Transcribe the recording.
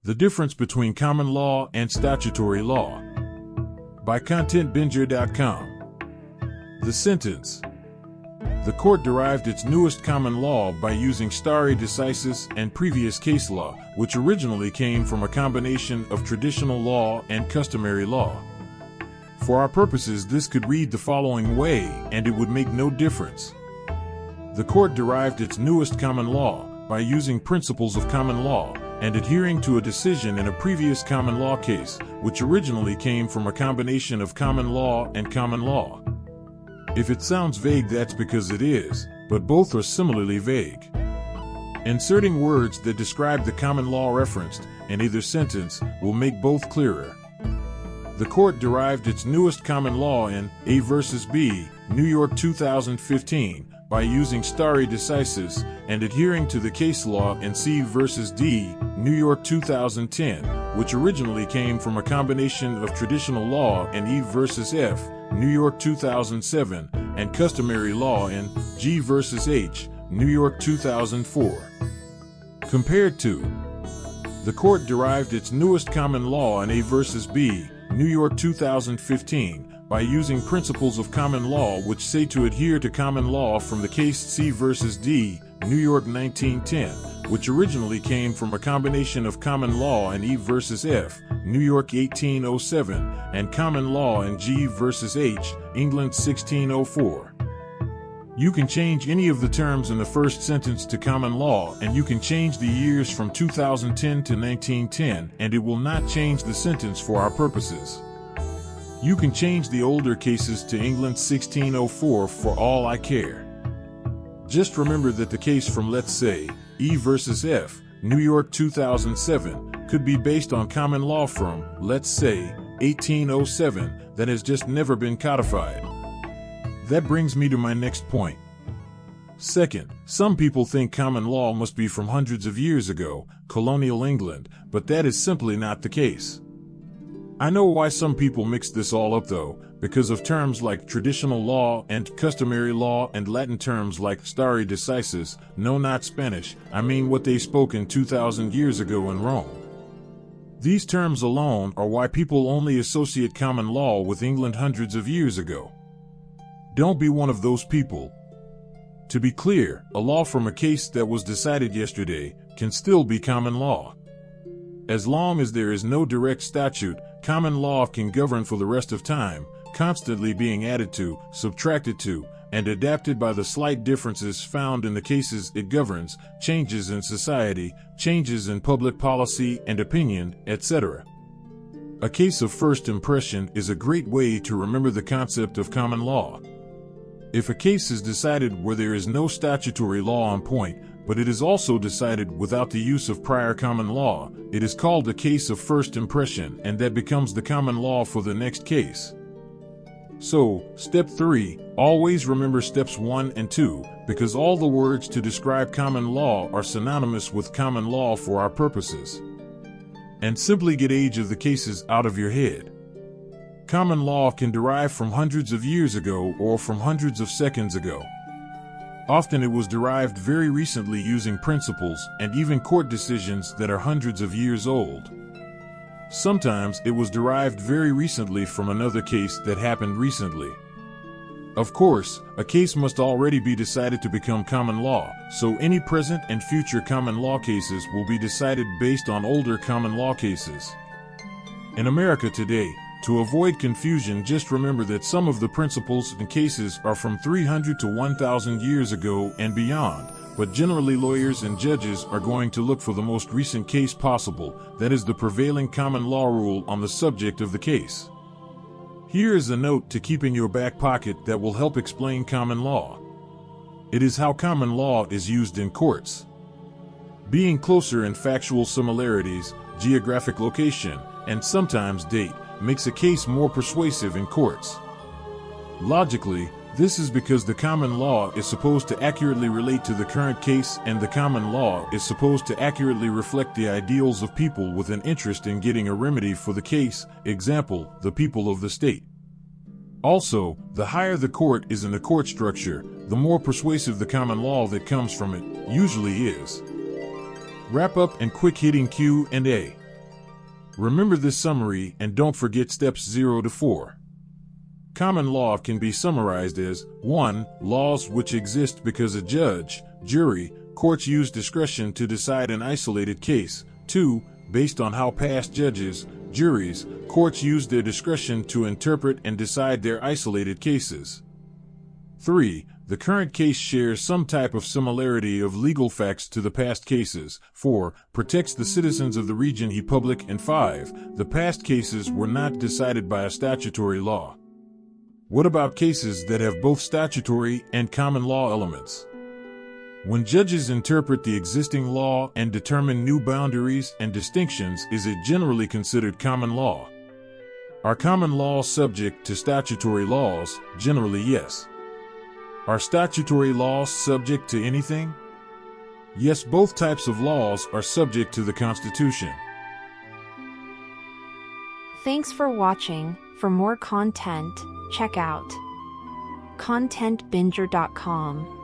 The difference between common law and statutory law. By ContentBinger.com. The sentence. The court derived its newest common law by using stare decisis and previous case law, which originally came from a combination of traditional law and customary law. For our purposes, this could read the following way, and it would make no difference. The court derived its newest common law by using principles of common law and adhering to a decision in a previous common law case, which originally came from a combination of common law and common law. If it sounds vague, that's because it is, but both are similarly vague. Inserting words that describe the common law referenced in either sentence will make both clearer. The court derived its newest common law in A versus B, New York 2015, by using stare decisis and adhering to the case law in C versus D, New York 2010, which originally came from a combination of traditional law in E versus F, New York 2007, and customary law in G versus H, New York 2004. Compared to, the court derived its newest common law in A versus B, New York 2015, by using principles of common law which say to adhere to common law from the case C versus D, New York 1910, which originally came from a combination of common law in E versus F, New York 1807, and common law in G versus H, England 1604. You can change any of the terms in the first sentence to common law, and you can change the years from 2010 to 1910, and it will not change the sentence for our purposes. You can change the older cases to England 1604 for all I care. Just remember that the case from, let's say, E versus F, New York 2007, could be based on common law from, let's say, 1807, that has just never been codified. That brings me to my next point. Second, some people think common law must be from hundreds of years ago, colonial England, but that is simply not the case. I know why some people mix this all up though, because of terms like traditional law and customary law and Latin terms like stare decisis. No, not Spanish, I mean what they spoke in 2,000 years ago in Rome. These terms alone are why people only associate common law with England hundreds of years ago. Don't be one of those people. To be clear, a law from a case that was decided yesterday can still be common law. As long as there is no direct statute, common law can govern for the rest of time, constantly being added to, subtracted to, and adapted by the slight differences found in the cases it governs, changes in society, changes in public policy and opinion, etc. A case of first impression is a great way to remember the concept of common law. If a case is decided where there is no statutory law on point, but it is also decided without the use of prior common law, it is called a case of first impression, and that becomes the common law for the next case. So, step 3, always remember steps 1 and 2, because all the words to describe common law are synonymous with common law for our purposes. And simply get age of the cases out of your head. Common law can derive from hundreds of years ago or from hundreds of seconds ago. Often it was derived very recently using principles and even court decisions that are hundreds of years old. Sometimes it was derived very recently from another case that happened recently. Of course, a case must already be decided to become common law, so any present and future common law cases will be decided based on older common law cases. In America today, to avoid confusion, just remember that some of the principles and cases are from 300 to 1,000 years ago and beyond, but generally lawyers and judges are going to look for the most recent case possible, that is the prevailing common law rule on the subject of the case. Here is a note to keep in your back pocket that will help explain common law. It is how common law is used in courts. Being closer in factual similarities, geographic location, and sometimes date, makes a case more persuasive in courts. Logically, this is because the common law is supposed to accurately relate to the current case, and the common law is supposed to accurately reflect the ideals of people with an interest in getting a remedy for the case, example, the people of the state. Also, the higher the court is in the court structure, the more persuasive the common law that comes from it usually is. Wrap up and quick hitting Q&A. Remember this summary and don't forget steps 0 to 4. Common law can be summarized as 1. Laws which exist because a judge, jury, courts use discretion to decide an isolated case. 2. Based on how past judges, juries, courts use their discretion to interpret and decide their isolated cases. 3. The current case shares some type of similarity of legal facts to the past cases. 4. Protects the citizens of the region he public. And 5. The past cases were not decided by a statutory law. What about cases that have both statutory and common law elements? When judges interpret the existing law and determine new boundaries and distinctions, is it generally considered common law? Are common laws subject to statutory laws? Generally, yes. Are statutory laws subject to anything? Yes, both types of laws are subject to the Constitution. Thanks for watching. For more content, check out ContentBinger.com.